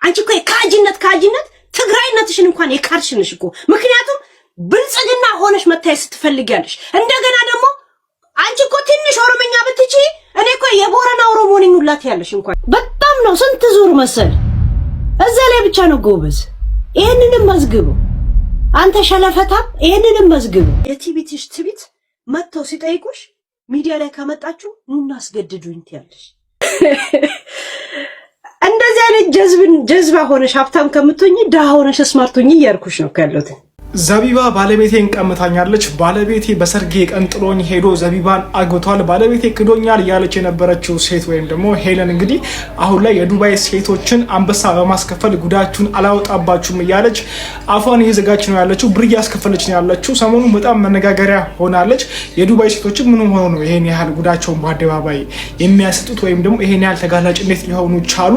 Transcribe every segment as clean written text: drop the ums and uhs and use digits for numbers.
አንቺ እኮ ካጂነት ትግራይነትሽን እንኳን የካርሽንሽ እኮ ምክንያቱም ብልጽግና ሆነሽ መታየት ስትፈልጊያለሽ እንደገና ደግሞ አንቺ እኮ ትንሽ ኦሮሞኛ ብትቺ እኔ እኮ የቦረና ኦሮሞ ነኝ ሁላት ያለሽ እንኳን በጣም ነው ስንት ዙር መሰል እዛ ላይ ብቻ ነው ጎበዝ ይሄንንም መዝግቡ አንተ ሸለፈታ ይሄንንም መዝግቡ የቲቪቲሽ ትቢት መተው ሲጠይቁሽ ሚዲያ ላይ ካመጣችሁ ኑና አስገድዱኝ ትያለሽ እንደዚህ አይነት ጀዝባ ሆነሽ ሀብታም ከምትሆኚ ደሃ ሆነሽ ስማርት ሆኚ እያልኩሽ ነው ካለሁት ዘቢባ ባለቤቴን ቀምታኛለች ባለቤቴ በሰርጌ ቀን ጥሎኝ ሄዶ ዘቢባን አግብቷል ባለቤቴ ክዶኛል ያለች የነበረችው ሴት ወይም ደግሞ ሄለን እንግዲህ አሁን ላይ የዱባይ ሴቶችን አንበሳ በማስከፈል ጉዳችሁን አላወጣባችሁም እያለች አፏን እየዘጋች ነው ያለችው ብር እያስከፈለች ነው ያለችው ሰሞኑን በጣም መነጋገሪያ ሆናለች የዱባይ ሴቶችን ምን ሆኖ ነው ይሄን ያህል ጉዳቸውን በአደባባይ የሚያስጡት ወይም ደግሞ ይሄን ያህል ተጋላጭ እንዴት ሊሆኑ ቻሉ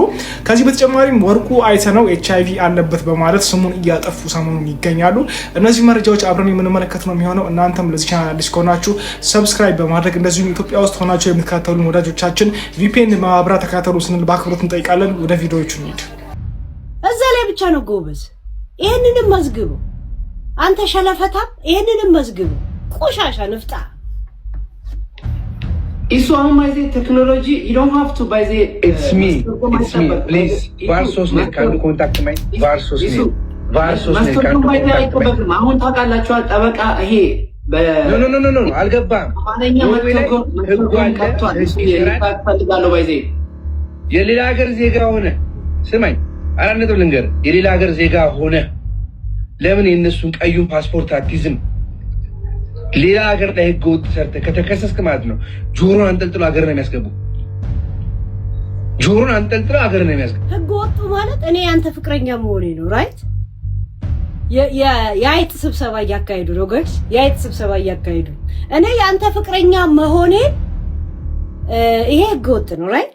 ከዚህ በተጨማሪም ወርቁ አይተነው ኤችአይቪ አለበት በማለት ስሙን እያጠፉ ሰሞኑን ይገኛሉ እነዚህ መረጃዎች አብረን የምንመለከት ነው የሚሆነው እናንተም ለዚህ ቻናል አዲስ ከሆናችሁ ሰብስክራይብ በማድረግ እንደዚሁም ኢትዮጵያ ውስጥ ሆናችሁ የምትከታተሉን ወዳጆቻችን VPN ማብራት ተከታተሉ ስንል በአክብሮት እንጠይቃለን ወደ ቪዲዮዎቹ እንሂድ እዛ ላይ ብቻ ነው ጎበዝ ይሄንንም መዝግቡ አንተ ሸለፈታ ይሄንንም መዝግቡ ቆሻሻ ንፍጣ Isu አሁን ማይዜ ቴክኖሎጂ you don't have to buy the it's me please ቫርሶስ ነው ካንዱ ኮንታክት ማይ ቫርሶስ ነው ማስተርም ባይታ አይቆበቅም አሁን ታውቃላችሁ ጠበቃ ይሄ ኖ አልገባም ማንኛ ፈልጋለሁ ባይዜ የሌላ ሀገር ዜጋ ሆነ ስማኝ አራነቱ ልንገር የሌላ ሀገር ዜጋ ሆነ ለምን የነሱን ቀዩን ፓስፖርት አትይዝም ሌላ ሀገር ላይ ህገወጥ ሰርተ ከተከሰስክ ማለት ነው ጆሮን አንጠልጥሎ ሀገር ነው የሚያስገቡ ጆሮን አንጠልጥሎ ሀገር ነው የሚያስገቡ ህገወጥ ማለት እኔ ያንተ ፍቅረኛ መሆኔ ነው ራይት የአይጥ ስብሰባ እያካሄዱ ነው ጋይስ የአይጥ ስብሰባ እያካሄዱ እኔ ያንተ ፍቅረኛ መሆኔ ይሄ ህገወጥ ነው ራይት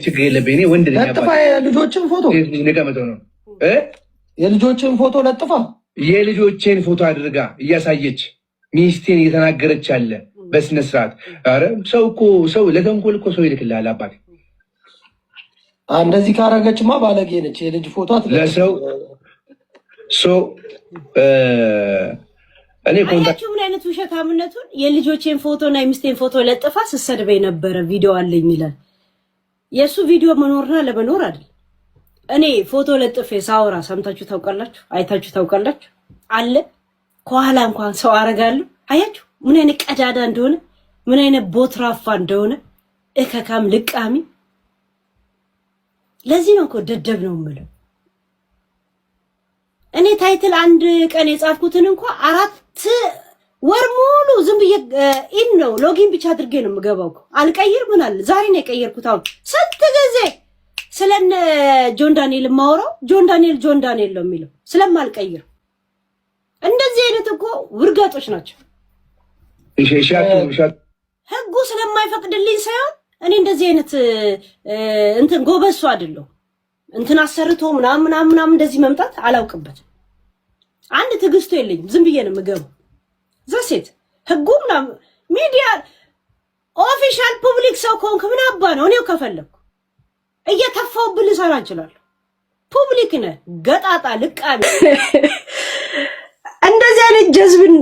ችግር የለብኝ እኔ ወንድ ልጅ ለጥፋ የልጆችን ፎቶ ልቀመጠው ነው የልጆችን ፎቶ ለጥፋ የልጆችን ፎቶ አድርጋ እያሳየች ሚስቴን እየተናገረች አለ በስነ ስርዓት አረ ሰው ለተንኮል እኮ ሰው ይልክልሃል አባቴ እንደዚህ ካረገችማ ባለጌ ነች የልጅ ፎቶ ለሰው እኔ ኮንታክት ምን አይነት ውሸታምነቱን የልጆችን ፎቶና የሚስቴን ፎቶ ለጥፋ ስሰድበኝ ነበር ቪዲዮ አለኝ ይላል የሱ ቪዲዮ መኖርና ለመኖር አይደል እኔ ፎቶ ለጥፌ ሳወራ ሰምታችሁ ታውቃላችሁ አይታችሁ ታውቃላችሁ አለ ከኋላ እንኳን ሰው አረጋለሁ አያችሁ ምን አይነት ቀዳዳ እንደሆነ ምን አይነት ቦትራፋ እንደሆነ እከካም ልቃሚ ለዚህ ነው እኮ ደደብ ነው የምለው እኔ ታይትል አንድ ቀን የጻፍኩትን እንኳን 4 ወር ሙሉ ዝም ብዬ ኢን ነው ሎጊን ብቻ አድርጌ ነው የምገባው አልቀይር ምን አለ ዛሬ ነው የቀየርኩት አሁን ስንት ጊዜ ስለነ ጆን ዳንኤል ማውራው ጆን ዳንኤል ነው የሚለው ስለማልቀይር እንደዚህ አይነት እኮ ውርጋጦች ናቸው ህጉ ስለማይፈቅድልኝ ሳይሆን እኔ እንደዚህ አይነት እንትን ጎበሱ አይደለም እንትን አሰርቶ ምናምን እንደዚህ መምጣት አላውቅበትም አንድ ትግስቱ የለኝም ዝም ብዬ ነው የምገባው ዘሴት ህጉ ምናምን ሚዲያ ኦፊሻል ፐብሊክ ሰው ኮንክ ምን አባ ነው እኔው ከፈለኩ እየተፋውብል ሰራ ይችላል ፐብሊክ ነህ ገጣጣ ልቃሚ እንደዚህ አይነት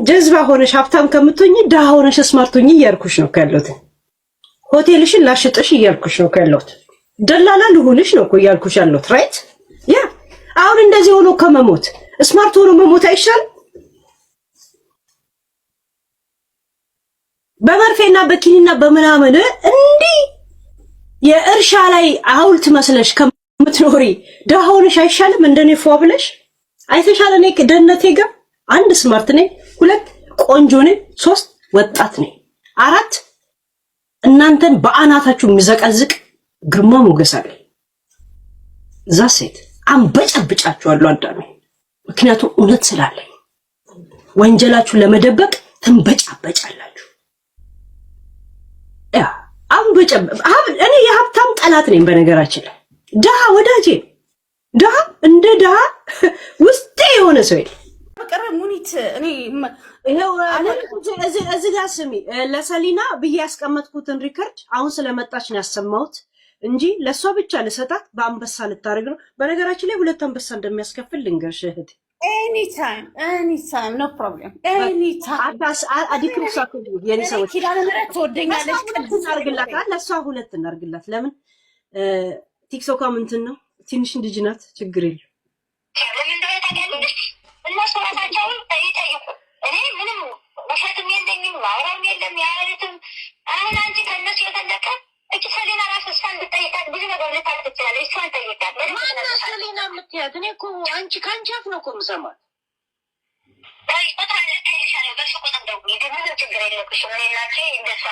ጀዝባ ሆነሽ ሀብታም ከምትሆኚ ደሃ ሆነሽ ስማርት ሆኚ እያልኩሽ ነው ካለሁት ሆቴልሽን ላሽጥሽ እያልኩሽ ነው ካለሁት ደላላ ልሁንሽ ነው እኮ እያልኩሽ ያለሁት ራይት ያ አሁን እንደዚህ ሆኖ ከመሞት ስማርት ሆኖ መሞት አይሻል በመርፌና በኪኒና በመናመን እንዲ የእርሻ ላይ ሐውልት መስለሽ ከምትኖሪ ደሃ ሆነሽ አይሻልም እንደኔ ፏ ብለሽ አይተሻለ ነኝ ደነቴ ጋር 1 ስማርት ነኝ 2 ቆንጆ ነኝ 3 ወጣት ነኝ 4 እናንተን በአናታችሁ የሚዘቀዝቅ ግርማ ሞገስ አለ ዛሴት አንበጫብጫችኋለሁ አዳሚ ምክንያቱም እውነት ስላለኝ ወንጀላችሁን ለመደበቅ ትንበጫበጫላችሁ ያ እኔ የሀብታም ጠላት ነኝ በነገራችን ላይ ደሃ ወዳጄ ደሃ እንደ ደሃ ውስጤ የሆነ ሰው ይል በቀረ ሙኒት እኔ ይሄው እዚህ ጋር ስሚ ለሰሊና ብዬ ያስቀመጥኩትን ሪከርድ አሁን ስለመጣች ነው ያሰማሁት እንጂ ለሷ ብቻ ልሰጣት በአንበሳ ልታደርግ ነው። በነገራችን ላይ 2 አንበሳ እንደሚያስከፍል ልንገርሽ እህቴ። ኤኒታይም ኖ ፕሮብሌም ኤኒታይም። አዲክሩሳ የኔ ሰዎች ኪዳነ ምህረት ትወደኛለች። እናርግላት ለሷ 2 እናርግላት። ለምን ቲክቶክ እንትን ነው ትንሽ ልጅ ናት፣ ችግር የለም። እነሱ ራሳቸውን ይጠይቁ። እኔ ምንም በሸትም የለኝም ማውራም የለም ያለትም። አሁን አንቺ ከእነሱ የተለቀ እቺ ሰሌና ራሱ እሷን ብጠይቃት ብዙ ነገር ልታቅ ትችላለች። እሷን ጠይቃት። ማነው ሰሌና የምትያት? እኔ እኮ አንቺ ከአንቺ አፍ ነው እኮ የምሰማት።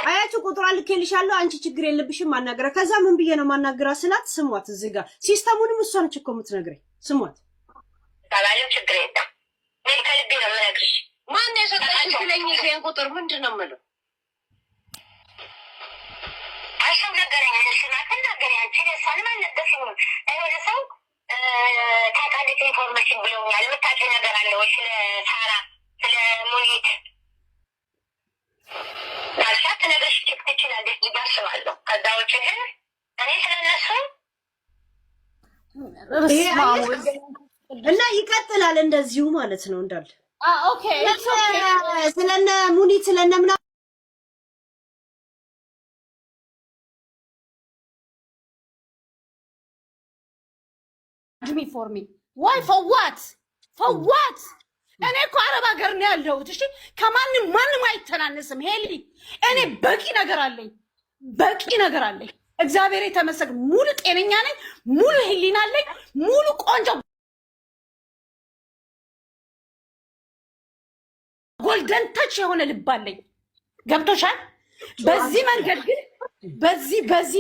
አያችሁ ቁጥር ልኬልሻለሁ፣ አንቺ ችግር የለብሽም ማናገር። ከዛ ምን ብዬ ነው ማናገራ ስላት፣ ስሟት እዚህ ጋር ሲስተሙንም እሷ ነች እኮ የምትነግረኝ። ስሟት ባላለም ችግር የለም። ምን ከልቤ ነው የምነግርሽ። ማነው የሰጠሽ ብለኝ ይሄን ቁጥር ምንድን ነው የምለው? ሰው ነገረኝ። ስናክል ነገረኝ። አንቺ ደሳንም አልነገርሽኝም። ወደ ሰው ታውቃለች ኢንፎርሜሽን ብለውኛል። የምታውቂው ነገር አለ ወይ ስለ ሳራ ስለ ሙኒት? ባልሻት ነገርሽ ትችላለች ብዬ አስባለሁ። ከዛ ውጭ ግን እኔ ስለነሱ እና ይቀጥላል እንደዚሁ ማለት ነው እንዳለ ኦኬ ስለነ ሙኒት ስለነ ምና me for me why for what እኔ እኮ አረብ ሀገር ነው ያለሁት። እሺ ማንም አይተናነስም። ሄሊ እኔ በቂ ነገር አለኝ። እግዚአብሔር የተመሰገነ ሙሉ ጤነኛ ነኝ፣ ሙሉ ህሊና አለኝ፣ ሙሉ ቆንጆ ጎልደን ታች የሆነ ልብ አለኝ። ገብቶሻል? በዚህ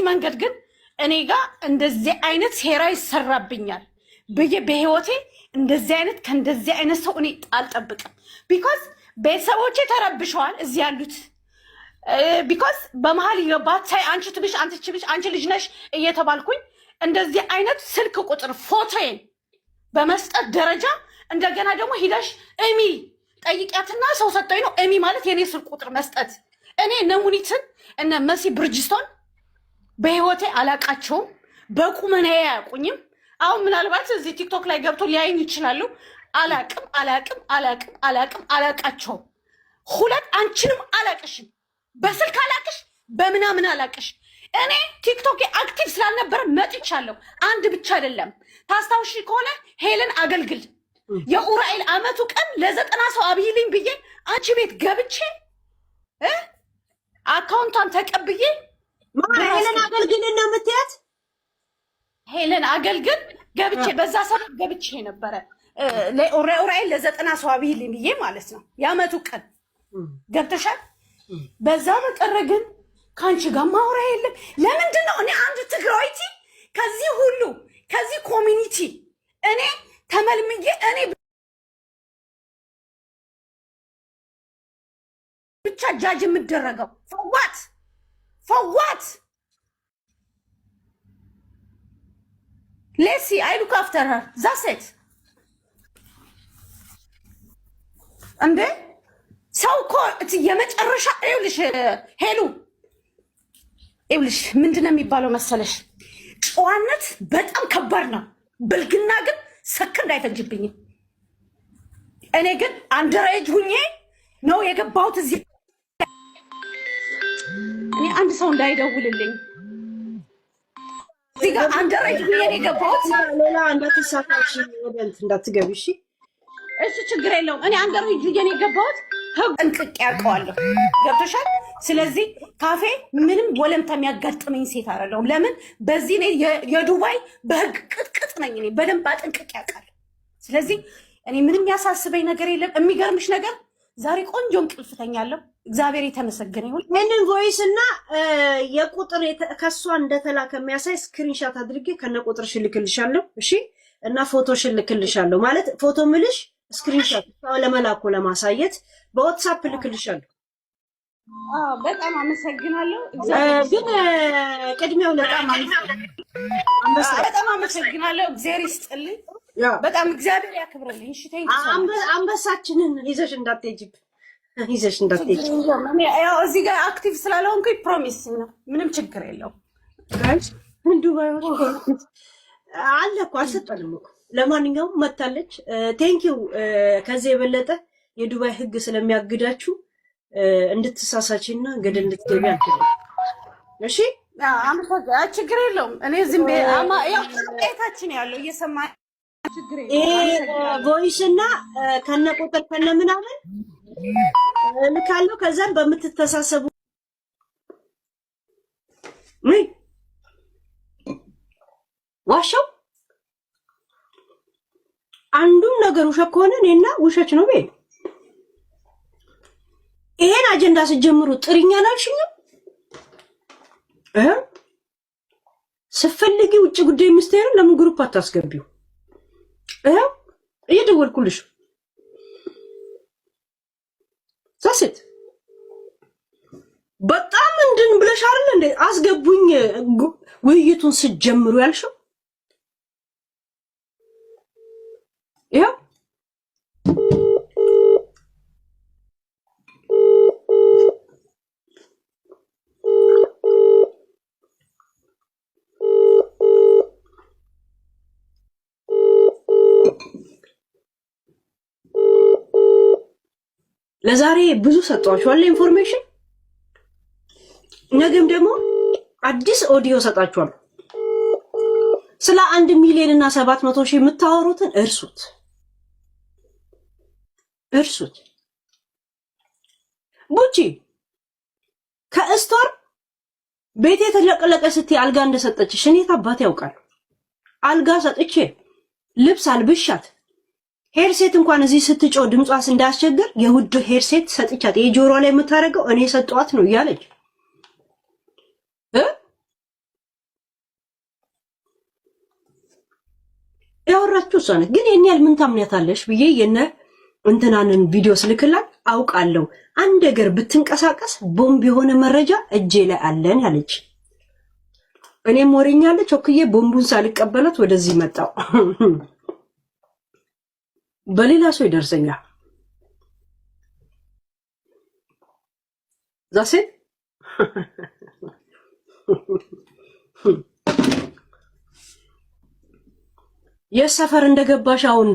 መንገድ ግን እኔ ጋር እንደዚህ አይነት ሴራ ይሰራብኛል ብዬ በህይወቴ ከእንደዚህ አይነት ሰው እኔ አልጠብቅም። ቢኮዝ ቤተሰቦቼ ተረብሸዋል እዚህ ያሉት። ቢኮዝ በመሀል ይገባት ሳይ አንቺ ትብሽ አንቺ ልጅ ነሽ እየተባልኩኝ እንደዚህ አይነት ስልክ ቁጥር ፎቶዬን በመስጠት ደረጃ እንደገና ደግሞ ሂደሽ እሚ ጠይቂያትና ሰው ሰጠኝ ነው። እሚ ማለት የኔ ስልክ ቁጥር መስጠት። እኔ እነ ሙኒትን እነ መሲ ብርጅስቶን በህይወቴ አላቃቸውም፣ በቁመና አያውቁኝም። አሁን ምናልባት እዚህ ቲክቶክ ላይ ገብቶ ሊያዩኝ ይችላሉ። አላቃቸውም። 2 አንቺንም አላቅሽም፣ በስልክ አላቅሽ፣ በምናምን አላቅሽ። እኔ ቲክቶክ አክቲቭ ስላልነበረ መጥቻለሁ። አንድ ብቻ አይደለም። ታስታውሺ ከሆነ ሄለን አገልግል የኡራኤል አመቱ ቀን ለ90 ሰው አብይልኝ ብዬ አንቺ ቤት ገብቼ አካውንቷን ተቀብዬ ሄለን አገልግል ነው የምትያት? ሄለን አገልግል ገብቼ በዛ ሰበብ ገብቼ ነበረ ለኡራኤል ለ90 ሰው አብይልኝ ብዬ ማለት ነው የአመቱ ቀን ገብተሻል። በዛ በቀረ ግን ከአንቺ ጋር ማውራ የለም። ለምንድን ነው እኔ አንድ ትግራዊቲ ከዚህ ኮሚኒቲ እኔ ተመልምዬ እኔ ብቻ ጃጅ የምደረገው? ፈዋት ሌሲ አይ ሉክ አፍተር ሄር ዛሴት እንዴ ሰው እኮ የመጨረሻ ይኸውልሽ ሄሉ ይኸውልሽ ምንድን ነው የሚባለው መሰለሽ? ጨዋነት በጣም ከባድ ነው። ብልግና ግን ሰከንድ አይፈጅብኝም። እኔ ግን አንደረጅ ሁኜ ነው የገባሁት እዚህ። እኔ አንድ ሰው እንዳይደውልልኝ እዚህ ጋር አንደረጅ ሁኜ ነው የገባሁት። ሌላ እንዳትሳታች ወደ እንትን እንዳትገቢ እሺ። እሺ ችግር የለውም። እኔ አንደረጅ ሁኜ ነው የገባሁት። እንቅቅ ያውቀዋለሁ። ገብቶሻል? ስለዚህ ካፌ ምንም ወለምታ የሚያጋጥመኝ ሴት አይደለሁም። ለምን በዚህ እኔ የዱባይ በህግ ቅጥቅጥ ነኝ። እኔ በደንብ አጥንቅቅ ያውቃለሁ። ስለዚህ እኔ ምንም ያሳስበኝ ነገር የለም። የሚገርምሽ ነገር ዛሬ ቆንጆ እንቅልፍ ተኛለሁ። እግዚአብሔር የተመሰገነ ይሁን። ይህንን ቮይስ እና የቁጥር ከሷ እንደተላከ የሚያሳይ ስክሪንሻት አድርጌ ከነ ቁጥርሽ ልክልሻለሁ። እሺ እና ፎቶሽ ልክልሻለሁ። ማለት ፎቶ ምልሽ ስክሪንሻት ለመላኩ ለማሳየት በዋትስአፕ ልክልሻለሁ። በጣም አመሰግናለሁ። ግን ቅድሚያው በጣም አመሰግናለሁ። እግዚአብሔር ይስጥልኝ። በጣም እግዚአብሔር ያክብርልኝ። እሺ አንበሳችንን ይዘሽ እንዳትሄጂ ያው እዚህ ጋር አክቲቭ ስላልሆንኩኝ ፕሮሚስ ነው። ምንም ችግር የለውም። ዱባይ አለ እኮ አልሰጠንም እኮ። ለማንኛውም መታለች። ቴንኪው። ከዚህ የበለጠ የዱባይ ህግ ስለሚያግዳችሁ እንድትሳሳችና ገደል እንድትገቢ አትልም። እሺ ችግር የለውም። እኔ ዝም ቤታችን ያለው እየሰማ ችግር የለውም። ቮይስ እና ከነ ቁጥር ከነ ምናምን ልካለሁ። ከዛም በምትተሳሰቡ ዋሻው አንዱም ነገር ውሸት ከሆነ እኔና ውሸት ነው ቤት። ይሄን አጀንዳ ስትጀምሩ ጥሪኛ አላልሽኝም? ስትፈልጊ ውጭ ጉዳይ ሚኒስቴርን ለምን ግሩፕ አታስገቢው? እየደወልኩልሽ ሳስት በጣም እንድን ብለሽ አይደል እንዴ አስገቡኝ ውይይቱን ስትጀምሩ ያልሽው? ይሄ ለዛሬ ብዙ ሰጣችኋል ኢንፎርሜሽን። ነገም ደግሞ አዲስ ኦዲዮ ሰጣችኋል። ስለ 1 ሚሊዮን እና 700 ሺህ የምታወሩትን እርሱት። ቡቺ ከስቶር ቤቴ ተለቀለቀ ስትይ አልጋ እንደሰጠችሽ እኔ ታባት ያውቃል። አልጋ ሰጥቼ ልብስ አልብሻት ሄርሴት እንኳን እዚህ ስትጮ ድምጿስ እንዳያስቸግር የውድ ሄርሴት ሰጥቻት የጆሮ ላይ የምታረገው እኔ ሰጧት ነው እያለች ያወራችሁ እሷ ናት። ግን የኔ ያህል ምን ታምኛታለሽ ብዬ የነ እንትናንን ቪዲዮ ስልክላት አውቃለሁ አንድ ነገር ብትንቀሳቀስ ቦምብ የሆነ መረጃ እጄ ላይ አለን ያለች። እኔም ወሬኛለች ኦክዬ ቦምቡን ሳልቀበላት ወደዚህ መጣው። በሌላ ሰው ይደርሰኛል። ዛሴ የሰፈር እንደገባሽ አሁን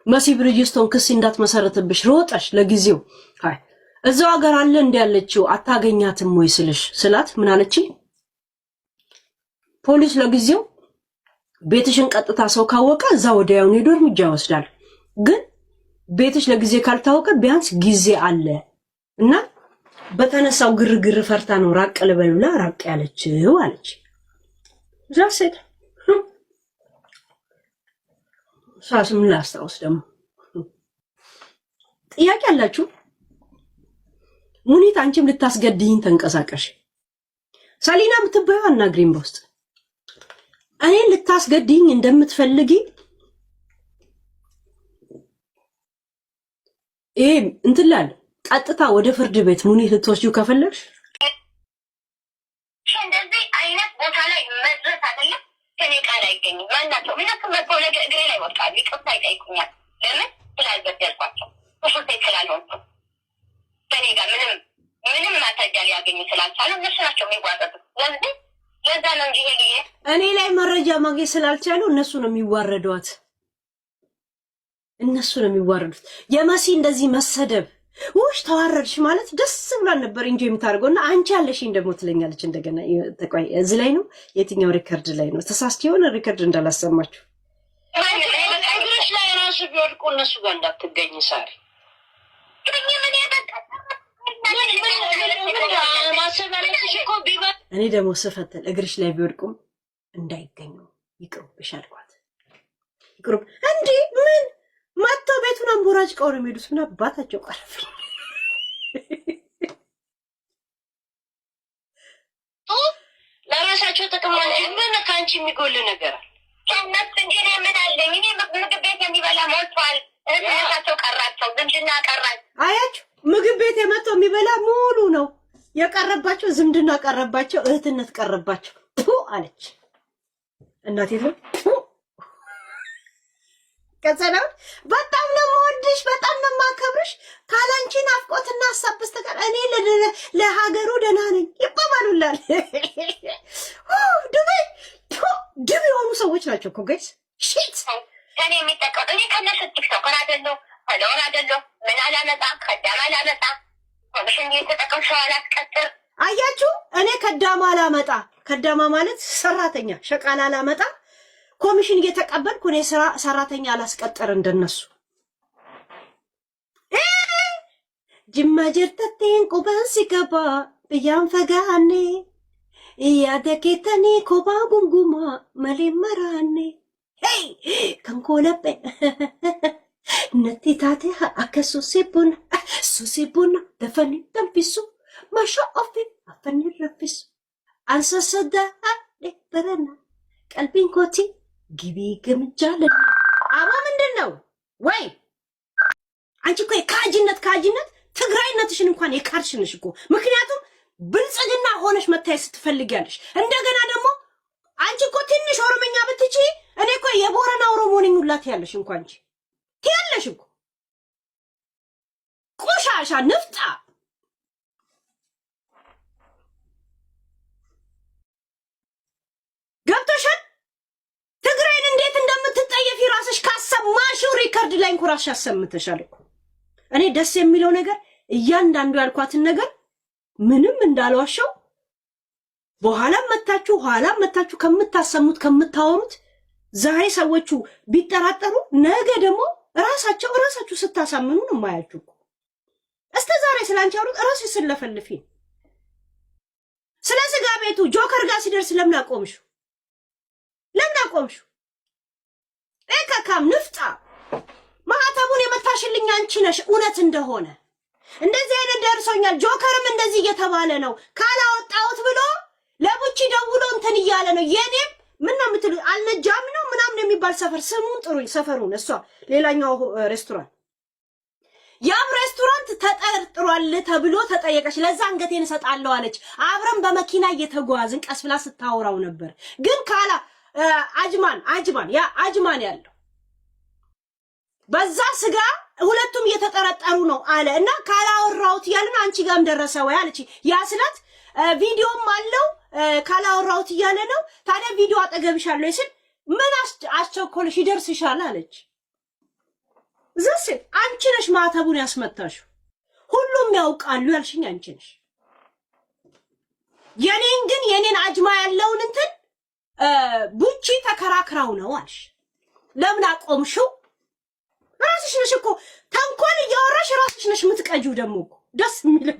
መሲ ብሪጅስቶን ክስ እንዳትመሰረትብሽ ሮጠሽ ለጊዜው አይ እዛው ሀገር አለ እንደ ያለችው አታገኛትም ወይ ስላት ምን አለችኝ? ፖሊስ ለጊዜው ቤትሽን ቀጥታ ሰው ካወቀ እዛ ወዲያውኑ ሄዶ እርምጃ ይወስዳል። ግን ቤትሽ ለጊዜ ካልታወቀ ቢያንስ ጊዜ አለ እና በተነሳው ግርግር ፈርታ ነው ራቅ ልበል ብላ ራቅ ያለችው አለች። ዛሴት ሳስም ላስታውስ ደግሞ ጥያቄ አላችሁ? ሙኒት አንቺም ልታስገድይኝ ተንቀሳቀሽ። ሰሊና የምትባየው አናግሪኝ በውስጥ እኔን ልታስገድይኝ እንደምትፈልጊ እንትላል ቀጥታ ወደ ፍርድ ቤት ሙኒት ልትወስጂው ከፈለግሽ እንደዚህ አይነት ቦታ ላይ መድረስ አይደለም ከኔ ቃል አይገኝም። ማናቸው ምናምን መጥቶ ነገር እግሬ ላይ ወድቃሉ። ይቅርታ ይጠይቁኛል። ለምን ስላልበደልኳቸው ሱሴ ስላልሆንኩ ከኔ ጋር ምንም ማስረጃ ሊያገኙ ስላልቻሉ እነሱ ናቸው የሚዋረዱት። ስለዚህ ለዛ ነው እንጂ ይሄ እኔ ላይ መረጃ ማግኘት ስላልቻሉ እነሱ ነው የሚዋረዷት። እነሱ ነው የሚዋረዱት። የመሲ እንደዚህ መሰደብ ውሽ ተዋረድሽ ማለት ደስ ብሏን ነበር እንጂ የምታርገውና አንቺ ያለሽኝ ደግሞ ትለኛለች እንደገና። ተቆይ እዚህ ላይ ነው የትኛው ሪከርድ ላይ ነው ተሳስቼ የሆነ ሪከርድ እንዳላሰማችሁ እግርሽ ላይ ራሱ ቢወድቁ እነሱ ጋር እንዳትገኝ ሳሪ እኔ ደግሞ ስፈተል እግርሽ ላይ ቢወድቁም እንዳይገኙ ይቅሩብሽ አልኳት። ይቅሩብ እንዴ ምን ማተው ቤቱን አንቦራጭ ቀው ነው የሚሄዱት። ምን አባታቸው ቀረፍ ለራሳቸው ጥቅም እንጂ ምን ከአንቺ የሚጎል ነገር አለ? ከእነሱ እንጂ ምን አለኝ? እኔ ምግብ ቤት የሚበላ ሞልቷል። እህትነታቸው ቀራቸው፣ ዝምድና ቀራቸው። አያችሁ ምግብ ቤት የመጣው የሚበላ ሙሉ ነው የቀረባቸው፣ ዝምድና ቀረባቸው፣ እህትነት ቀረባቸው። ቱ አለች እናቴ ነው ቀጸለው በጣም ነው የምወድሽ፣ በጣም ነው የማከብርሽ። ካላንቺ ናፍቆትና ሀሳብ በስተቀር እኔ ለሀገሩ ደህና ነኝ ይባባሉላል። ዱባይ ድብ የሆኑ ሰዎች ናቸው እኮ ጋይስ። ሺት እኔ የሚጠቀው እኔ ከነሱ ቲክቶክ አይደለሁ አለውን አይደለሁ ምን አላመጣ ከዳማ አላመጣ ኮሚሽን እየተጠቀም ሰው አላስቀጥር። አያችሁ፣ እኔ ከዳማ አላመጣ፣ ከዳማ ማለት ሰራተኛ ሸቃላ አላመጣ፣ ኮሚሽን እየተቀበልኩ እኔ ሰራተኛ አላስቀጥር እንደነሱ። ጅማ ጅርተቴን ቁበን ሲገባ ብያን ፈጋኔ እያደኬተኒ ኮባ ጉንጉማ መሌ መራኔ ሄይ ከንኮለጴ ነቲ ታቴ አከ ሱሲቡና ደፈኒ ደንፊሱ ማሻ ኦፊ አፈኒ ረፊሱ አንሰሰዳ በረና ቀልቢን ኮቲ ግቢ ግምጃለ አባ ምንድን ነው ወይ? አንቺ እኮ የካጅነት ትግራይነትሽን እንኳን የካድሽንሽ እኮ። ምክንያቱም ብልጽግና ሆነሽ መታየት ስትፈልጊያለሽ። እንደገና ደግሞ አንቺ እኮ ትንሽ ኦሮምኛ ብትቺ እኔ እኮ የቦረና ኦሮሞ ነኝ ሁላት ያለሽ እንኳን አንቺ ትያለሽ እኮ ቆሻሻ ንፍጣ። ገብቶሻል? ትግራይን እንዴት እንደምትጠየፊ ራስሽ ካሰማሽው ሪከርድ ላይ እንኩራሽ ያሰምተሻል እኮ። እኔ ደስ የሚለው ነገር እያንዳንዱ ያልኳትን ነገር ምንም እንዳልዋሸው በኋላም መታችሁ ከምታሰሙት ከምታወሩት ዛሬ ሰዎቹ ቢጠራጠሩ ነገ ደግሞ ራሳችሁ ስታሳምኑ ነው የማያችሁ እኮ። እስከ ዛሬ ስላንቺ አውሩት ራስሽ ስለፈልፊ ስለ ስጋ ቤቱ ጆከር ጋር ሲደርስ ለምን አቆምሽው? ኤካካም ንፍጣ ማህተቡን የመታሽልኝ አንቺ ነሽ። እውነት እንደሆነ እንደዚህ አይነት ደርሶኛል። ጆከርም እንደዚህ እየተባለ ነው ካላወጣሁት ብሎ ለቡቺ ደውሎ እንትን እያለ ነው። የኔም ምን ነው የምትሉ አልነጃም ነው ምናምን የሚባል ሰፈር ስሙን ጥሩኝ ሰፈሩን። እሷ ሌላኛው ሬስቶራንት ያም ሬስቶራንት ተጠርጥሯል ተብሎ ተጠየቀች። ለዛ አንገቴን እሰጣለሁ አለች። አብረን በመኪና እየተጓዝን ቀስ ብላ ስታወራው ነበር። ግን ካላ አጅማን ያለው በዛ ስጋ ሁለቱም እየተጠረጠሩ ነው አለ እና ካላወራሁት እያለን አንቺ ጋርም ደረሰ ወይ አለች። ያ ስላት ቪዲዮም አለው ካላወራሁት እያለ ነው። ታዲያ ቪዲዮ አጠገብሻለሁ ይስል ምን አስቸኮልሽ ይደርስሻል አለች። ዘስ አንቺ ነሽ ማተቡን ያስመታሽው። ሁሉም ያውቃሉ ያልሽኝ አንቺ ነሽ። የኔን አጅማ ያለውን እንትን ቡቺ ተከራክራው ነው አልሽ። ለምን አቆምሽው? ራስሽ ነሽ እኮ ተንኮል እያወራሽ ራስሽ ነሽ የምትቀጂው። ደግሞ እኮ ደስ የሚለው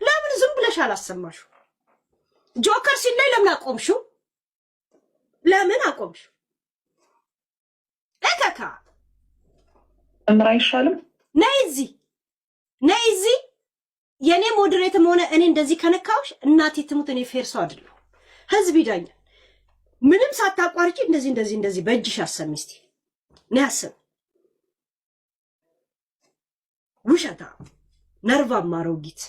ለምን ዝም ብለሽ አላሰማሽው? ጆከር ሲለይ ለምን አቆምሽው? እከካ እምራ አይሻልም? ነይ እዚህ የኔ ሞዴሬትም ሆነ እኔ እንደዚህ ከነካውሽ እናቴ ትሙት እኔ ፌር ሰው አይደለሁ። ህዝብ ይዳኛል። ምንም ሳታቋርጪ እንደዚህ በእጅሽ አሰሚ እስቲ ነይ አሰሚ። ውሸታ ነርቫማ አሮጊት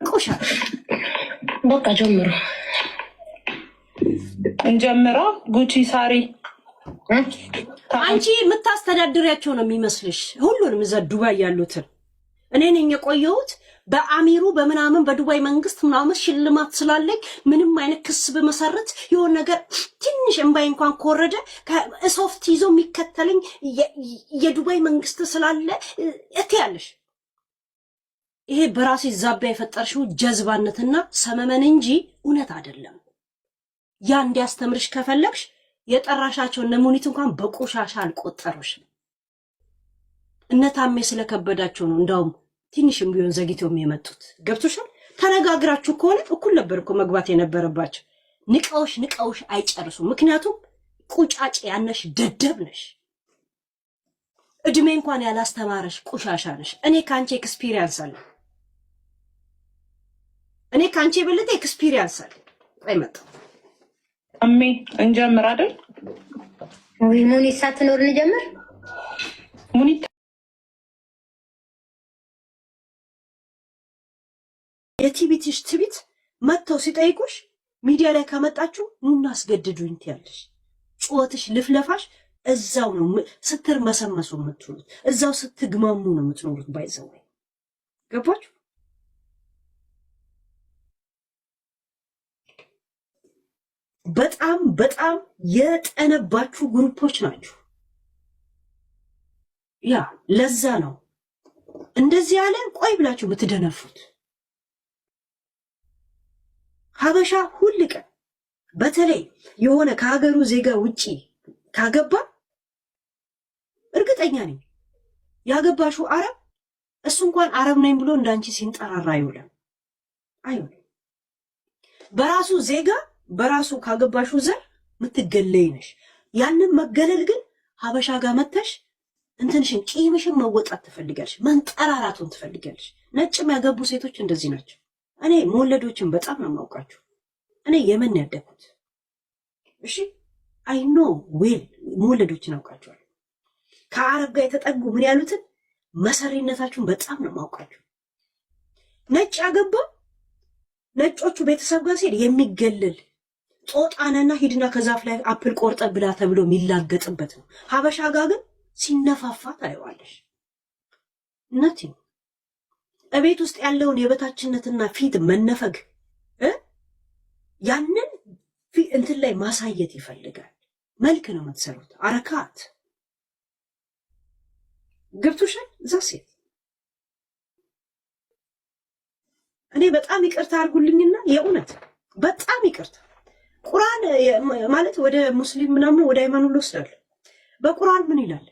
ቆሻሻ። በቃ እንጀምራ። ጉቺ ሳሪ አንቺ የምታስተዳድሪያቸው ነው የሚመስልሽ ሁሉንም እዛ ዱባይ ያሉትን። እኔ ነኝ የቆየሁት በአሚሩ በምናምን በዱባይ መንግስት ምናምን ሽልማት ስላለኝ ምንም አይነት ክስ በመሰረት የሆነ ነገር ትንሽ እንባይ እንኳን ኮረደ ከሶፍት ይዞ የሚከተለኝ የዱባይ መንግስት ስላለ እትያለሽ። ይሄ በራሴ ዛቢያ የፈጠርሽው ጀዝባነትና ሰመመን እንጂ እውነት አይደለም። ያ እንዲያስተምርሽ ከፈለግሽ የጠራሻቸው ነሙኒት እንኳን በቆሻሻ አልቆጠሩሽም። እነታሜ ስለከበዳቸው ነው እንዳውም ትንሽም ቢሆን ዘግይተው የመጡት። ገብቶሻል? ተነጋግራችሁ ከሆነ እኩል ነበር እኮ መግባት የነበረባቸው። ንቀውሽ አይጨርሱም። ምክንያቱም ቁጫጭ ያነሽ ደደብ ነሽ። እድሜ እንኳን ያላስተማረሽ ቆሻሻ ነሽ። እኔ ካንቺ ኤክስፒሪየንስ አለ። እኔ ካንቺ የበለጠ ኤክስፒሪየንስ አለ። አይመጣ አሜ እንጀምር አይደል? ወይ ሙኒት ሳትኖር እንጀምር። ሙኒት የቲቢትሽ ትቢት መጥተው ሲጠይቁሽ ሚዲያ ላይ ከመጣችሁ ኑና አስገድዱኝ ትያለሽ። ጩኸትሽ ልፍለፋሽ እዛው ነው ስትር መሰመሱ የምትሉት፣ እዛው ስትግማሙ ነው የምትኖሩት። ባይዘው ገባችሁ? በጣም በጣም የጠነባችሁ ግሩፖች ናችሁ። ያ ለዛ ነው እንደዚህ ያለ ቆይ ብላችሁ ብትደነፉት። ሀበሻ ሁል ቀን በተለይ የሆነ ከሀገሩ ዜጋ ውጪ ካገባ እርግጠኛ ነኝ ያገባሽው አረብ እሱ እንኳን አረብ ነኝ ብሎ እንዳንቺ ሲንጠራራ አይውልም። በራሱ ዜጋ በራሱ ካገባሽው ዘር ምትገለይ ነሽ። ያንን መገለል ግን ሀበሻ ጋር መተሽ እንትንሽን ቂምሽን መወጣት ትፈልጋለሽ፣ መንጠራራቱን ትፈልጋለሽ። ነጭም ያገቡ ሴቶች እንደዚህ ናቸው። እኔ መወለዶችን በጣም ነው የማውቃቸው። እኔ የመን ያደኩት እሺ፣ አይ ኖ ዌል መወለዶችን አውቃቸዋለሁ። ከአረብ ጋር የተጠጉ ምን ያሉትን መሰሪነታችሁን በጣም ነው የማውቃቸው። ነጭ ያገባ ነጮቹ ቤተሰብ ጋር ሲሄድ የሚገለል ጦጣነና ሂድና ከዛፍ ላይ አፕል ቆርጠ ብላ ተብሎ የሚላገጥበት ነው። ሀበሻ ጋር ግን ሲነፋፋ ታየዋለሽ። ነቲ እቤት ውስጥ ያለውን የበታችነትና ፊት መነፈግ ያንን እንትን ላይ ማሳየት ይፈልጋል። መልክ ነው የምትሰሩት። አረካት ገብቶሻል? እዛ ሴት እኔ በጣም ይቅርታ አድርጉልኝና የእውነት በጣም ይቅርታ። ቁርአን ማለት ወደ ሙስሊም ምናምን ወደ ሃይማኖት ወስዳለሁ። በቁርአን ምን ይላል?